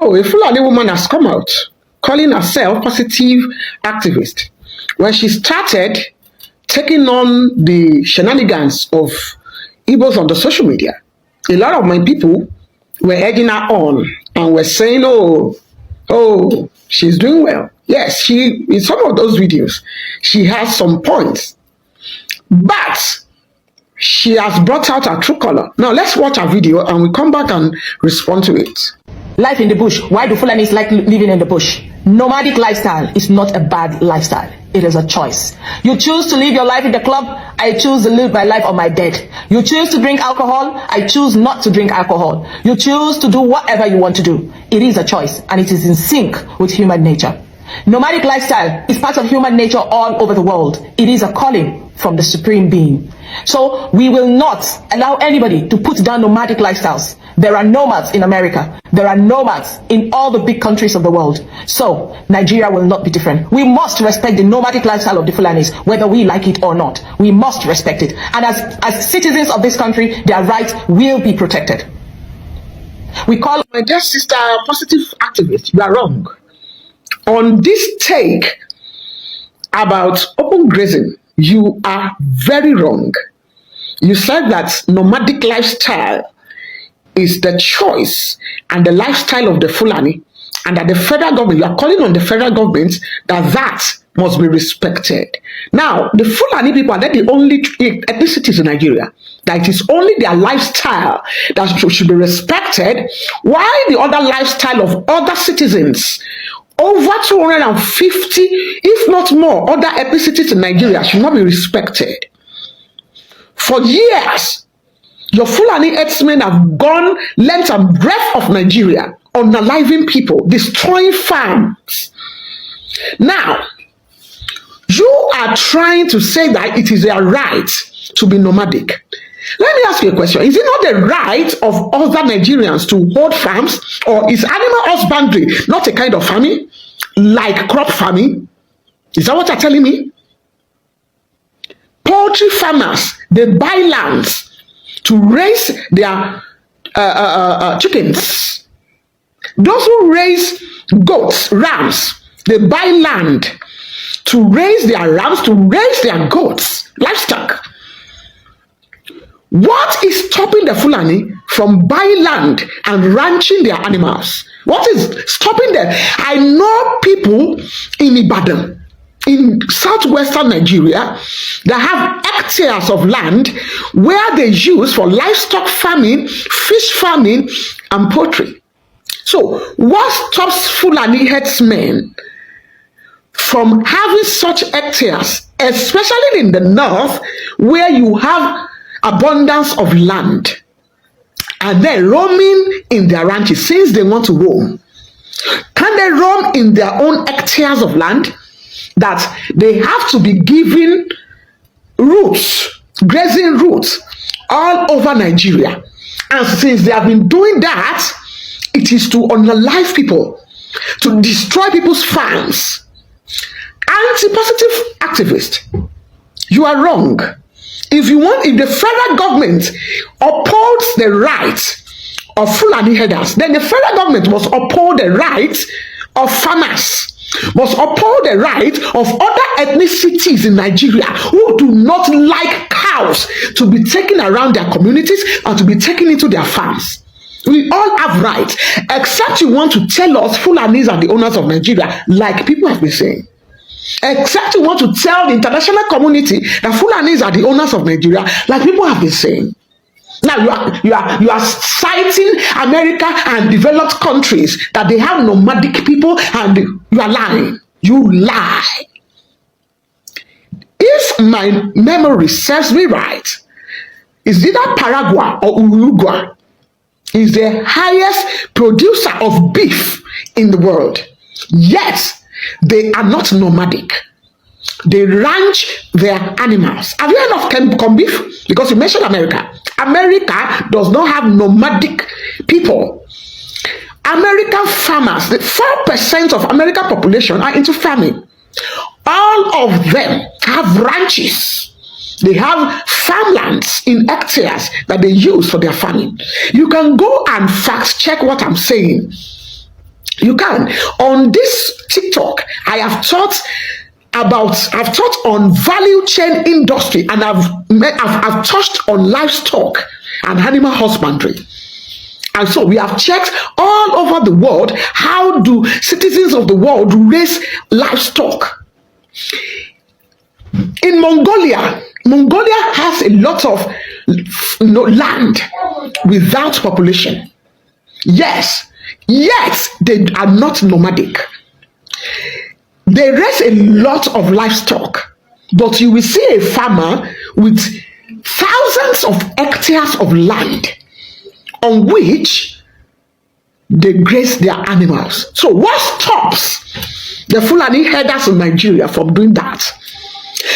So a Fulani woman has come out calling herself positive activist when she started taking on the shenanigans of Igbos on the social media. A lot of my people were egging her on and were saying, oh, she's doing well. Yes, she in some of those videos, she has some points. But she has brought out her true color. Now let's watch her video and we come back and respond to it. Life in the bush. Why do Fulanis like living in the bush? Nomadic lifestyle is not a bad lifestyle. It is a choice. You choose to live your life in the club. I choose to live my life on my dead. You choose to drink alcohol. I choose not to drink alcohol. You choose to do whatever you want to do. It is a choice and it is in sync with human nature. Nomadic lifestyle is part of human nature all over the world. It is a calling from the Supreme Being. So we will not allow anybody to put down nomadic lifestyles. There are nomads in America. There are nomads in all the big countries of the world. So Nigeria will not be different. We must respect the nomadic lifestyle of the Fulanis, whether we like it or not. We must respect it. And as citizens of this country, their rights will be protected. We call my dear sister a positive activist. You are wrong. On this take about open grazing, you are very wrong. You said that nomadic lifestyle is the choice and the lifestyle of the Fulani, and that the federal government, you are calling on the federal government that must be respected. Now, the Fulani people are the only ethnicities in Nigeria that it is only their lifestyle that should be respected, while the other lifestyle of other citizens, over 250, if not more, other ethnicities in Nigeria should not be respected. For years, your Fulani herdsmen have gone length and breadth of Nigeria, unaliving people, destroying farms. Now, you are trying to say that it is their right to be nomadic. Let me ask you a question. Is it not the right of other Nigerians to hold farms, or is animal husbandry not a kind of farming, like crop farming? Is that what you're telling me? Poultry farmers, they buy lands to raise their chickens. Those who raise goats, rams, they buy land to raise their rams, to raise their goats, livestock. What is stopping the Fulani from buying land and ranching their animals? What is stopping them? I know people in Ibadan, in southwestern Nigeria, that have hectares of land where they use for livestock farming, fish farming, and poultry. So what stops Fulani herdsmen from having such hectares, especially in the north, where you have abundance of land, and then roaming in their ranches since they want to roam? Can they roam in their own hectares of land that they have to be given routes, grazing routes all over Nigeria? And since they have been doing that, it is to unalive people, to destroy people's farms. Anti-positive activist, you are wrong. If the federal government upholds the rights of Fulani herders, then the federal government must uphold the rights of farmers, must uphold the right of other ethnicities in Nigeria who do not like cows to be taken around their communities and to be taken into their farms. We all have rights, except you want to tell us Fulanis are the owners of Nigeria, like people have been saying. Except you want to tell the international community that Fulanis are the owners of Nigeria, like people have been saying. Now you are citing America and developed countries that they have nomadic people, and you are lying. You lie. If my memory serves me right, is either Paraguay or Uruguay is the highest producer of beef in the world. Yet they are not nomadic. They ranch their animals. Have you heard of corn beef? Because you mentioned America. America does not have nomadic people. American farmers, the 4% of American population are into farming. All of them have ranches. They have farmlands in hectares that they use for their farming. You can go and fact check what I'm saying. You can. On this TikTok, I've taught on value chain industry, and I've touched on livestock and animal husbandry. And so we have checked all over the world, how do citizens of the world raise livestock? In Mongolia has a lot of land without population. Yes, yet they are not nomadic. They raise a lot of livestock, but you will see a farmer with thousands of hectares of land on which they graze their animals. So what stops the Fulani herders in Nigeria from doing that?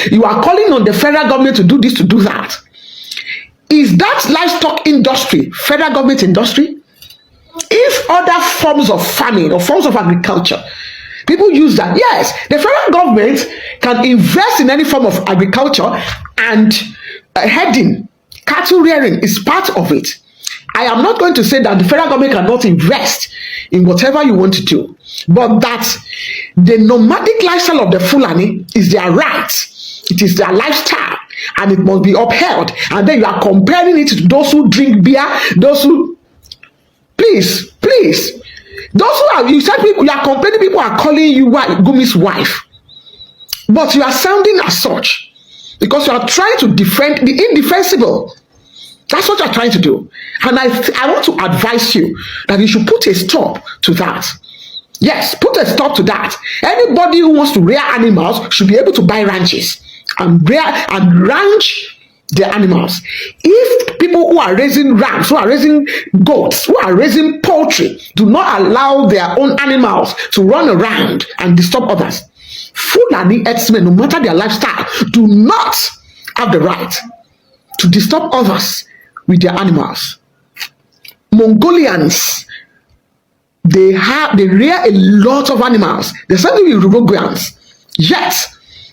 You are calling on the federal government to do this, to do that. Is that livestock industry federal government industry? If other forms of farming or forms of agriculture, people use that, yes, the federal government can invest in any form of agriculture, and herding, cattle rearing is part of it. I am not going to say that the federal government cannot invest in whatever you want to do, but that the nomadic lifestyle of the Fulani is their right. It is their lifestyle, and it must be upheld. And then you are comparing it to those who drink beer, those who, please, those who are, you said people, you are complaining, people are calling you Gumi's wife, but you are sounding as such because you are trying to defend the indefensible. That's what you're trying to do. And I want to advise you that you should put a stop to that. Yes, put a stop to that. Anybody who wants to rear animals should be able to buy ranches and rear and ranch their animals. If people who are raising rams, who are raising goats, who are raising poultry, do not allow their own animals to run around and disturb others, Fulani herdsmen, no matter their lifestyle, do not have the right to disturb others with their animals. Mongolians, they rear a lot of animals. The same thing with Uruguayans. Yet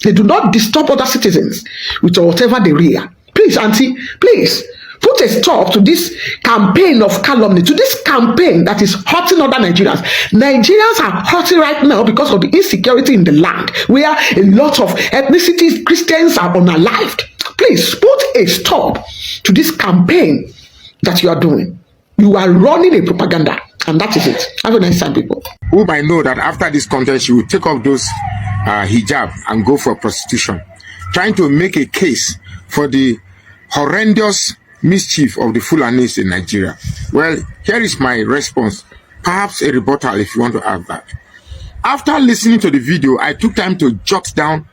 they do not disturb other citizens with whatever they rear. Please, auntie, please put a stop to this campaign of calumny, to this campaign that is hurting other Nigerians. Nigerians are hurting right now because of the insecurity in the land, where a lot of ethnicities, Christians are unalived. Please put a stop to this campaign that you are doing. You are running a propaganda, and that is it. Have a nice time, people. Who might know that after this contest, she will take off those hijab and go for prostitution, trying to make a case for the horrendous mischief of the Fulanis in Nigeria. Well, here is my response. Perhaps a rebuttal if you want to have that. After listening to the video, I took time to jot down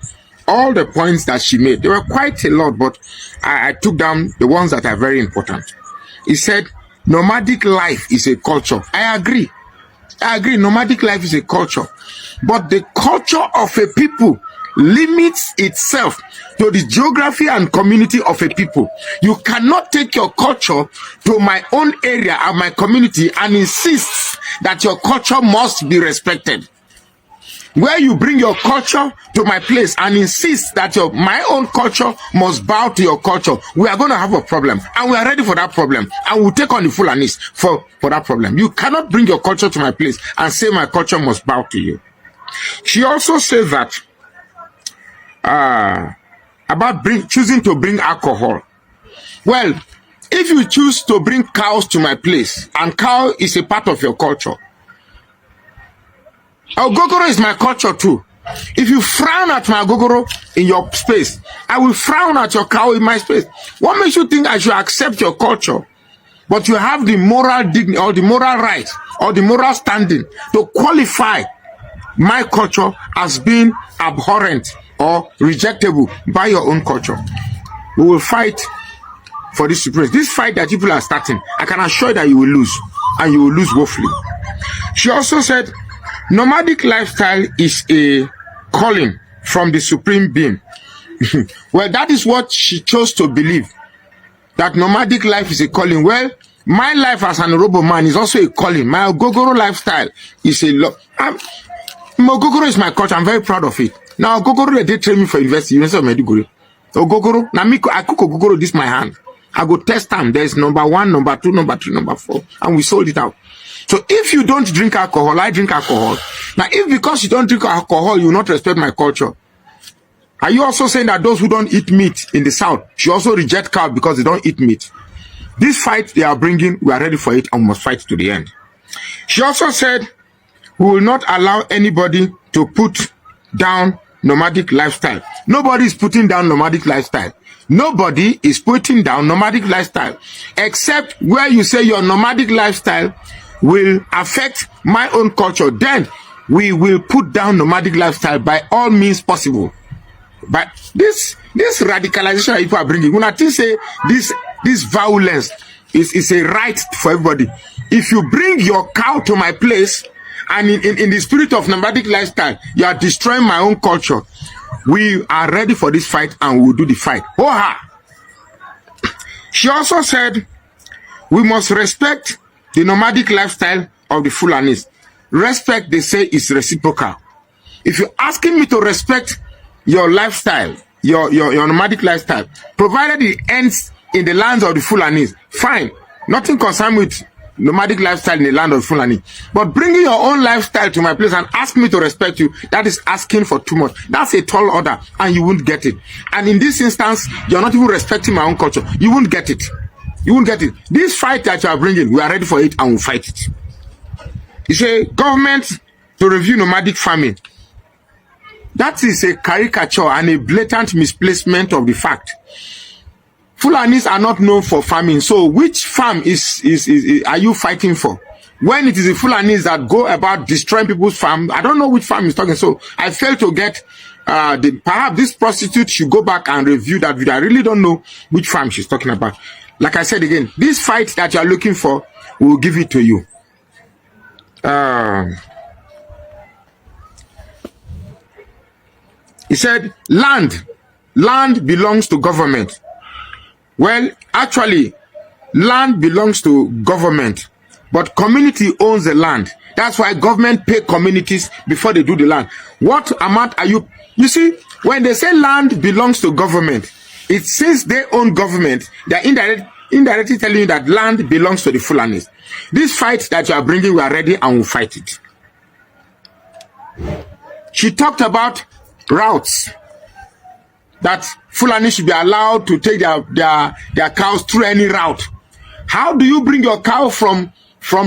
all the points that she made. There were quite a lot, but I took down the ones that are very important. He said, nomadic life is a culture. I agree. Nomadic life is a culture. But the culture of a people limits itself to the geography and community of a people. You cannot take your culture to my own area and my community and insist that your culture must be respected. Where you bring your culture to my place and insist that my own culture must bow to your culture, we are going to have a problem, and we are ready for that problem, and we'll take on the Fulanis for that problem. You cannot bring your culture to my place and say my culture must bow to you. She also said that about choosing to bring alcohol. Well, if you choose to bring cows to my place, and cow is a part of your culture, Ogogoro is my culture too. If you frown at my Ogogoro in your space, I will frown at your cow in my space. What makes you think I should accept your culture, but you have the moral dignity or the moral right or the moral standing to qualify my culture as being abhorrent or rejectable by your own culture? We will fight for this supremacy. This fight that people are starting, I can assure you that you will lose, and you will lose woefully. She also said, nomadic lifestyle is a calling from the supreme being. Well, that is what she chose to believe, that nomadic life is a calling. Well, my life as an Orobo man is also a calling. My Ogogoro lifestyle is a lot. Ogogoro is my culture. I'm very proud of it. Now, Ogogoro, they train me for University of Maiduguri. Ogogoro, now I cook Ogogoro this my hand. I go test them. There's number 1, number 2, number 3, number 4, and we sold it out. So if you don't drink alcohol, I drink alcohol. Now, if because you don't drink alcohol, you will not respect my culture, are you also saying that those who don't eat meat in the South should also reject cow because they don't eat meat? This fight they are bringing, we are ready for it and we must fight to the end. She also said, we will not allow anybody to put down nomadic lifestyle. Nobody is putting down nomadic lifestyle. Nobody is putting down nomadic lifestyle, except where you say your nomadic lifestyle will affect my own culture. Then we will put down nomadic lifestyle by all means possible. But this radicalization that people are bringing, when I think say this violence is a right for everybody. If you bring your cow to my place and in the spirit of nomadic lifestyle, you are destroying my own culture. We are ready for this fight and we will do the fight. Oh-ha! She also said, we must respect the nomadic lifestyle of the Fulanis. Respect, they say, is reciprocal. If you're asking me to respect your lifestyle, your nomadic lifestyle, provided it ends in the lands of the Fulanis, fine. Nothing concerned with nomadic lifestyle in the land of Fulani. But bringing your own lifestyle to my place and ask me to respect you, that is asking for too much. That's a tall order and you won't get it. And in this instance, you're not even respecting my own culture. You won't get it. You won't get it. This fight that you are bringing, we are ready for it and we'll fight it. You say, government to review nomadic farming. That is a caricature and a blatant misplacement of the fact. Fulanis are not known for farming. So which farm are you fighting for? When it is the Fulanis that go about destroying people's farm, I don't know which farm is talking. So I fail to get perhaps this prostitute should go back and review that video. I really don't know which farm she's talking about. Like I said again, this fight that you are looking for, we will give it to you. He said, land belongs to government. Well, actually, land belongs to government, but community owns the land. That's why government pay communities before they do the land. What amount are you? You see, when they say land belongs to government, it's since they own government, they're indirectly telling you that land belongs to the Fulanis. This fight that you are bringing, we are ready and we'll fight it. She talked about routes, that Fulani should be allowed to take their cows through any route. How do you bring your cow from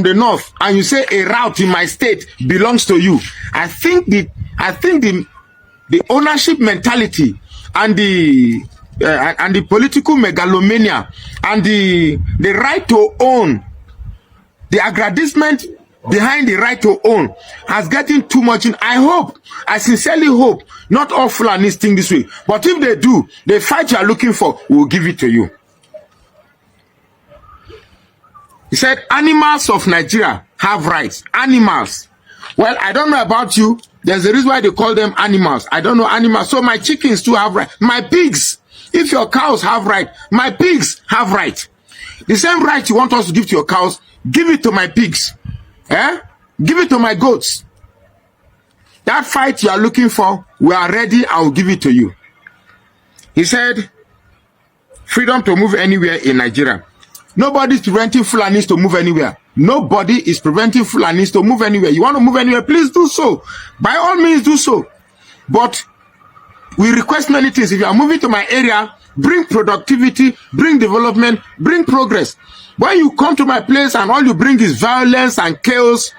the north and you say a route in my state belongs to you? I think the ownership mentality and the political megalomania and the right to own, the aggrandizement behind the right to own has gotten too much in. I sincerely hope not all Fulanis think this way. But if they do, the fight you are looking for, we will give it to you. He said, animals of Nigeria have rights. Animals. Well, I don't know about you. There's a reason why they call them animals. I don't know animals. So my chickens too have rights. My pigs. If your cows have rights, my pigs have rights. The same right you want us to give to your cows, give it to my pigs. Give it to my goats. That fight you are looking for, we are ready. I will give it to you. He said, freedom to move anywhere in Nigeria. Nobody is preventing Fulanis to move anywhere. Nobody is preventing Fulanis to move anywhere. You want to move anywhere, please do so. By all means, do so. But we request many things. If you are moving to my area, bring productivity, bring development, bring progress. When you come to my place and all you bring is violence and chaos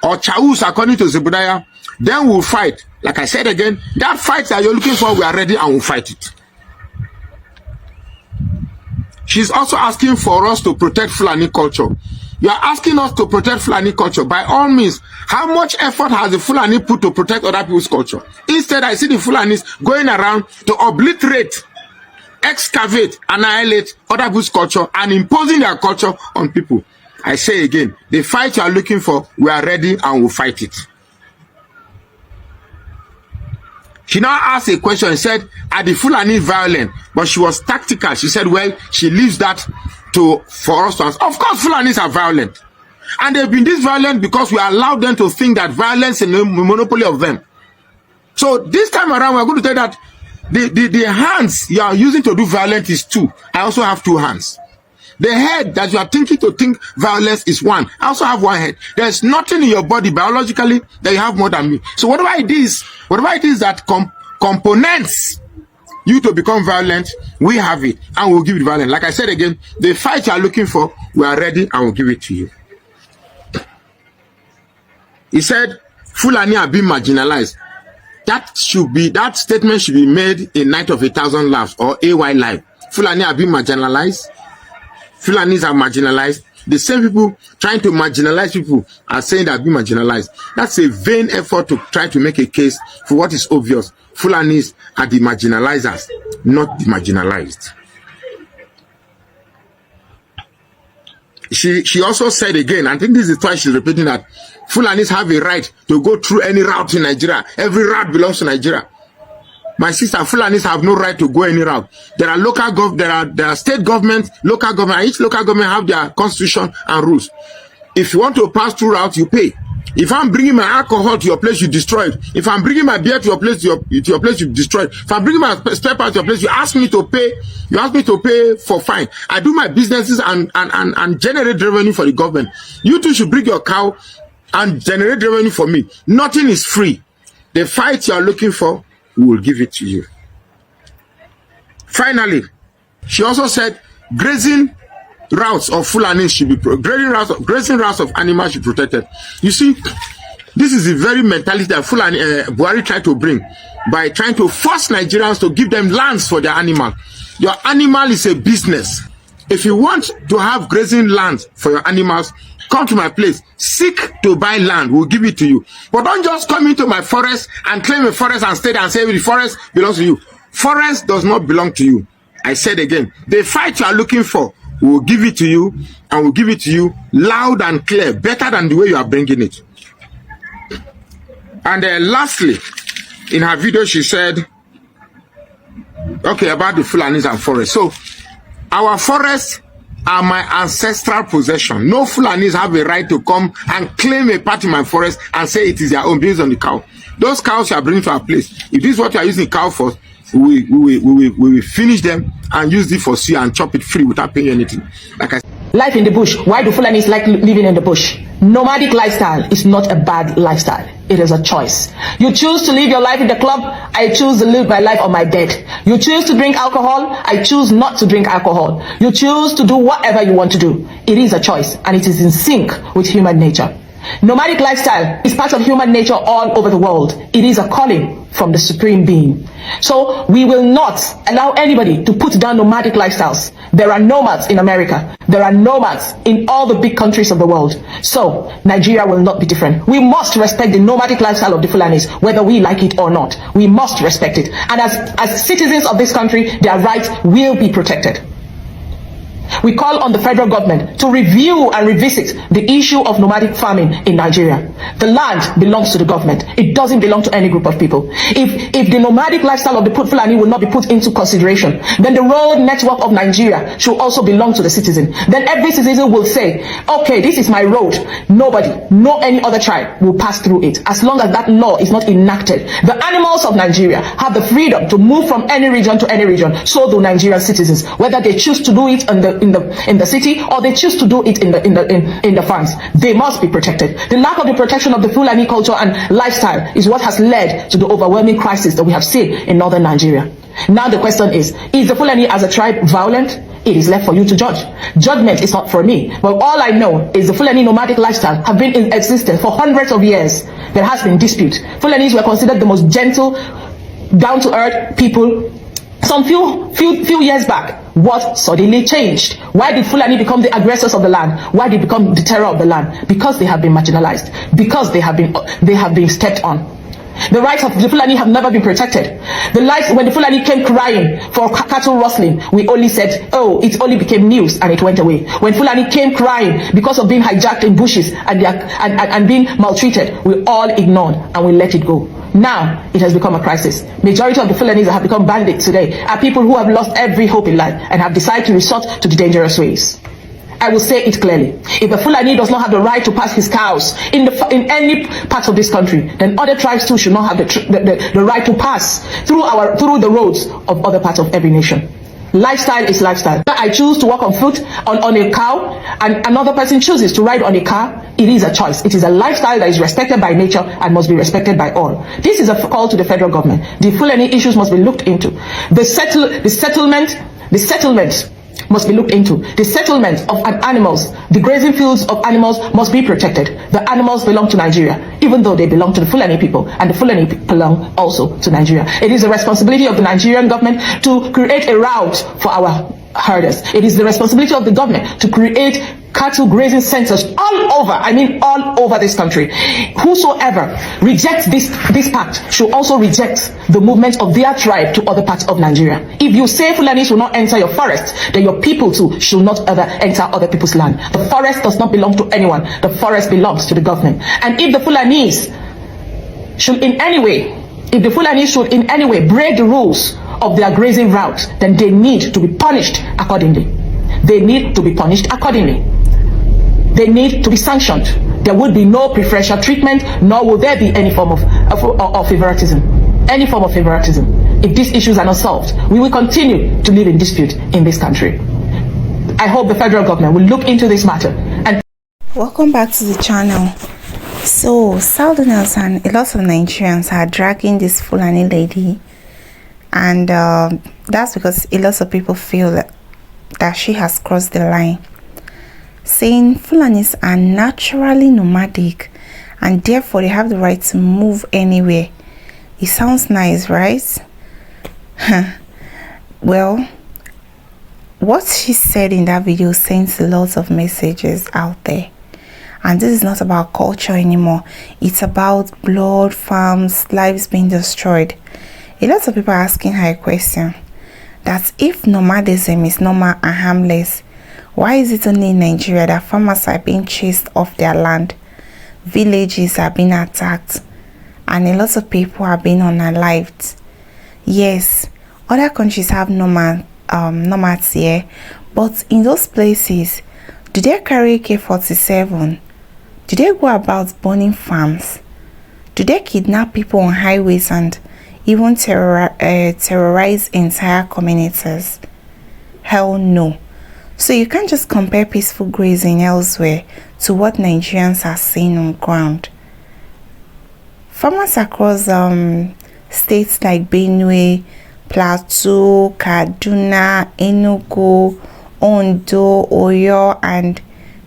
or chaos according to Zebediah, then we'll fight. Like I said again, that fight that you're looking for, we are ready and we'll fight it. She's also asking for us to protect Fulani culture. You are asking us to protect Fulani culture. By all means, how much effort has the Fulani put to protect other people's culture? Instead, I see the Fulanis going around to obliterate, excavate, annihilate other people's culture and imposing their culture on people. I say again, the fight you are looking for, we are ready and we'll fight it. She now asked a question and said, are the Fulani violent? But she was tactical. She said, well, she leaves that for us to answer. Of course, Fulanis are violent. And they've been this violent because we allow them to think that violence is a monopoly of them. So this time around, we're going to tell that the hands you are using to do violence is two. I also have two hands. The head that you are thinking to think violence is one. I also have one head. There's nothing in your body biologically that you have more than me. So whatever it is that components you to become violent, we have it and we'll give it violence. Like I said again, the fight you are looking for, we are ready and we'll give it to you. He said, Fulani are being marginalized. That statement should be made in Night of 1,000 Laughs or AY Live. Fulani are being marginalized. Fulanis are marginalized. The same people trying to marginalize people are saying that being marginalized. That's a vain effort to try to make a case for what is obvious. Fulanis are the marginalizers, not the marginalized. She also said again, I think this is twice she's repeating that Fulanis have a right to go through any route in Nigeria. Every route belongs to Nigeria. My sister, Fulanis have no right to go any route. There are there are state governments, local government. Each local government have their constitution and rules. If you want to pass through route, you pay. If I'm bringing my alcohol to your place, you destroy it. If I'm bringing my beer to your place, you destroy it. If I'm bringing my spare part to your place, you ask me to pay. You ask me to pay for fine. I do my businesses and generate revenue for the government. You too should bring your cow and generate revenue for me. Nothing is free. The fight you are looking for, we will give it to you. Finally, she also said grazing routes of Fulani should be grazing routes of animals should be protected. You see, this is the very mentality that Fulani Buhari tried to bring by trying to force Nigerians to give them lands for their animal. Your animal is a business. If you want to have grazing land for your animals, come to my place. Seek to buy land. We'll give it to you. But don't just come into my forest and claim a forest and stay there and say the forest belongs to you. Forest does not belong to you. I said again, the fight you are looking for, we will give it to you, and we'll give it to you loud and clear, better than the way you are bringing it. And lastly, in her video, she said, okay, about the Fulanis and forest. So, our forests are my ancestral possession. No Fulanis have a right to come and claim a part in my forest and say it is their own based on the cow. Those cows you are bringing to our place. If this is what you are using cow for, we will finish them and use it for sea and chop it free without paying anything. Like I said. Life in the bush. Why do Fulanis like living in the bush? Nomadic lifestyle is not a bad lifestyle. It is a choice. You choose to live your life in the club. I choose to live my life on my bed. You choose to drink alcohol. I choose not to drink alcohol. You choose to do whatever you want to do. It is a choice, and it is in sync with human nature. Nomadic lifestyle is part of human nature all over the world. It is a calling from the Supreme Being. So we will not allow anybody to put down nomadic lifestyles. There are nomads in America. There are nomads in all the big countries of the world. So Nigeria will not be different. We must respect the nomadic lifestyle of the Fulanis, whether we like it or not. We must respect it. And as citizens of this country, their rights will be protected. We call on the federal government to review and revisit the issue of nomadic farming in Nigeria. The land belongs to the government. It doesn't belong to any group of people. If the nomadic lifestyle of the Fulani will not be put into consideration, then the road network of Nigeria should also belong to the citizen. Then every citizen will say, okay, this is my road. Nobody, no any other tribe will pass through it. As long as that law is not enacted, the animals of Nigeria have the freedom to move from any region to any region. So do Nigerian citizens, whether they choose to do it in the city or they choose to do it in the farms. They must be protected. The lack of the protection of the Fulani culture and lifestyle is what has led to the overwhelming crisis that we have seen in northern Nigeria. Now the question is the Fulani as a tribe violent? It is left for you to judge. Judgment is not for me. But all I know is the Fulani nomadic lifestyle have been in existence for hundreds of years. There has been dispute. Fulanis were considered the most gentle, down-to-earth people some few years back. What suddenly changed? Why did Fulani become the aggressors of the land? Why did they become the terror of the land? Because they have been marginalized. Because they have been stepped on. The rights of the Fulani have never been protected. When the Fulani came crying for cattle rustling, we only said, oh, it only became news and it went away. When Fulani came crying because of being hijacked in bushes and being maltreated, we all ignored and we let it go. Now it has become a crisis. Majority of the Fulanis that have become bandits today are people who have lost every hope in life and have decided to resort to the dangerous ways. I will say it clearly. If a Fulani does not have the right to pass his cows in any part of this country, then other tribes too should not have the right to pass through the roads of other parts of every nation. Lifestyle is lifestyle. I choose to walk on foot on a cow, and another person chooses to ride on a car. It is a choice. It is a lifestyle that is respected by nature and must be respected by all. This is a call to the federal government. The Fulani issues must be looked into. The settlement must be looked into. The settlement of animals, the grazing fields of animals must be protected. The animals belong to Nigeria, even though they belong to the Fulani people, and the Fulani belong also to Nigeria. It is the responsibility of the Nigerian government to create a route for our herders. It is the responsibility of the government to create cattle grazing centers all over, I mean all over this country. Whosoever rejects this pact should also reject the movement of their tribe to other parts of Nigeria. If you say Fulanis will not enter your forest, then your people too should not ever enter other people's land. The forest does not belong to anyone. The forest belongs to the government. And if the Fulanis should in any way break the rules of their grazing route, then they need to be punished accordingly. They need to be punished accordingly. They need to be sanctioned. There would be no preferential treatment, nor will there be any form of favoritism. Any form of favoritism. If these issues are not solved, we will continue to live in dispute in this country. I hope the federal government will look into this matter. And welcome back to the channel. So Southerners and a lot of Nigerians are dragging this Fulani lady, and that's because a lot of people feel that she has crossed the line, saying Fulanis are naturally nomadic and therefore they have the right to move anywhere. It sounds nice, right? Well, what she said in that video sends a lot of messages out there. And this is not about culture anymore. It's about blood, farms, lives being destroyed. A lot of people are asking her a question, that if nomadism is normal and harmless, why is it only in Nigeria that farmers are being chased off their land, villages are being attacked, and a lot of people are being unalived? Yes, other countries have nomads here, but in those places, do they carry AK-47? Do they go about burning farms? Do they kidnap people on highways and even terrorize entire communities? Hell no. So you can't just compare peaceful grazing elsewhere to what Nigerians are seeing on ground. Farmers across states like Benue, Plateau, Kaduna, Enugu, Ondo, Oyo, and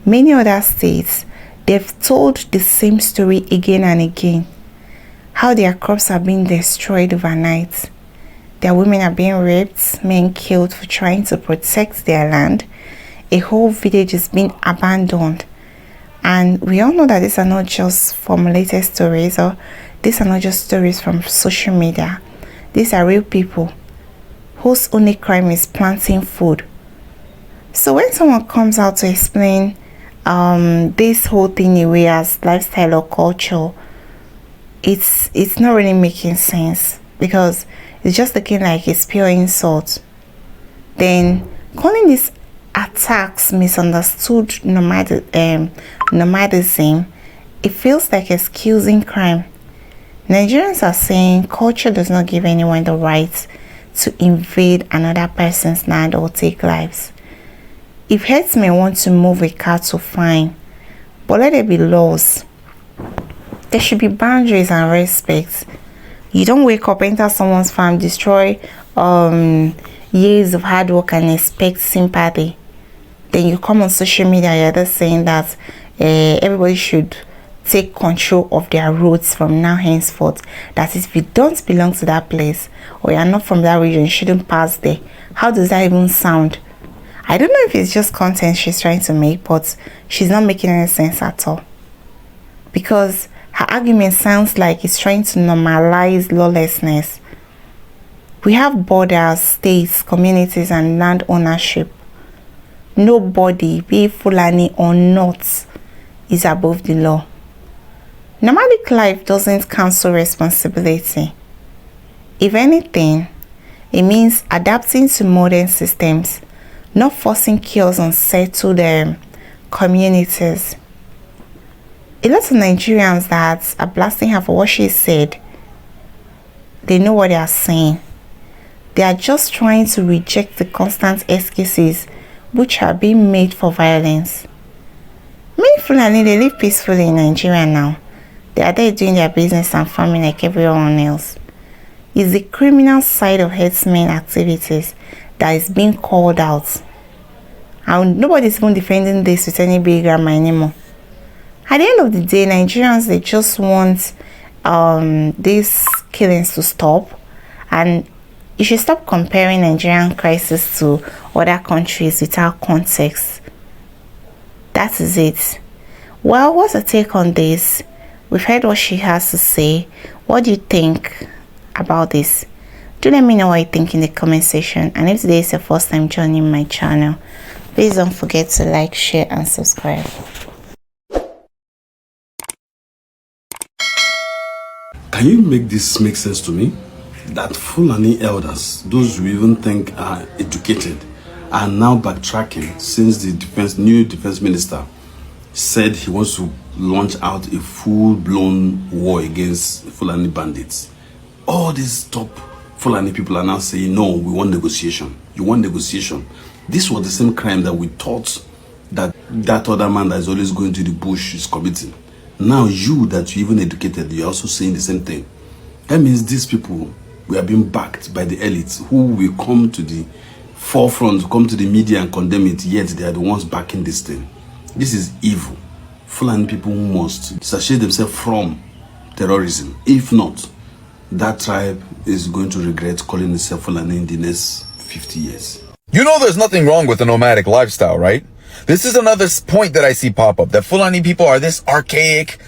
many other states, they've told the same story again and again. How their crops are being destroyed overnight. Their women are being raped, men killed for trying to protect their land. A whole village is being abandoned. And we all know that these are not just formulated stories, or these are not just stories from social media. These are real people whose only crime is planting food. So when someone comes out to explain this whole thing away as lifestyle or culture, it's not really making sense, because it's just looking like it's pure insult. Then calling these attacks misunderstood nomadism, it feels like excusing crime. Nigerians are saying culture does not give anyone the right to invade another person's land or take lives. If herdsmen want to move a cattle, fine, but let there be laws. There should be boundaries and respect. You don't wake up, enter someone's farm, destroy years of hard work and expect sympathy. Then you come on social media, you're just saying that everybody should take control of their roads from now henceforth. That is, if you don't belong to that place or you're not from that region, you shouldn't pass there. How does that even sound? I don't know if it's just content she's trying to make, but she's not making any sense at all. Because her argument sounds like it's trying to normalize lawlessness. We have borders, states, communities, and land ownership. Nobody, be it Fulani or not, is above the law. Nomadic life doesn't cancel responsibility. If anything, it means adapting to modern systems, not forcing chaos on settled communities. A lot of Nigerians that are blasting her for what she said, they know what they are saying. They are just trying to reject the constant excuses which are being made for violence. Many Fulani, they live peacefully in Nigeria now. They are there doing their business and farming like everyone else. It's the criminal side of herdsmen activities that is being called out. And nobody's even defending this with any big grammar anymore. At the end of the day, Nigerians, they just want these killings to stop. And you should stop comparing Nigerian crisis to other countries without context. That is it. Well, what's your take on this? We've heard what she has to say. What do you think about this? Do let me know what you think in the comment section. And if today is your first time joining my channel, please don't forget to like, share and subscribe. Can you make this make sense to me? That Fulani elders, those who even think are educated, are now backtracking since the new defense minister said he wants to launch out a full-blown war against Fulani bandits. All these top Fulani people are now saying, no, we want negotiation. You want negotiation. This was the same crime that we thought that other man that is always going to the bush is committing. Now you that you even educated, you're also saying the same thing. That means these people we are being backed by the elites who will come to the forefront, come to the media and condemn it, yet they are the ones backing this thing. This is evil. Fulani people must satiate themselves from terrorism. If not, that tribe is going to regret calling itself Fulani in the next 50 years. You know there's nothing wrong with the nomadic lifestyle, right? This is another point that I see pop up, that Fulani people are this archaic,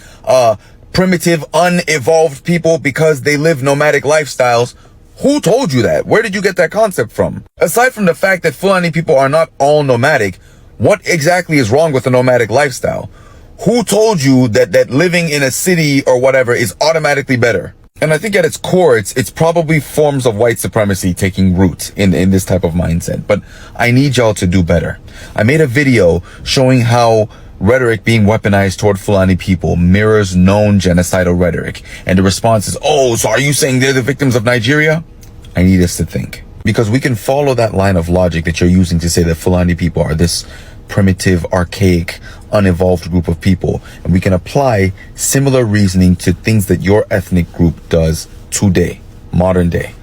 primitive, unevolved people because they live nomadic lifestyles. Who told you that? Where did you get that concept from? Aside from the fact that Fulani people are not all nomadic, what exactly is wrong with the nomadic lifestyle? Who told you that living in a city or whatever is automatically better? And I think at its core, it's probably forms of white supremacy taking root in this type of mindset. But I need y'all to do better. I made a video showing how rhetoric being weaponized toward Fulani people mirrors known genocidal rhetoric. And the response is, oh, so are you saying they're the victims of Nigeria? I need us to think. Because we can follow that line of logic that you're using to say that Fulani people are this primitive, archaic, unevolved group of people. And we can apply similar reasoning to things that your ethnic group does today, modern day.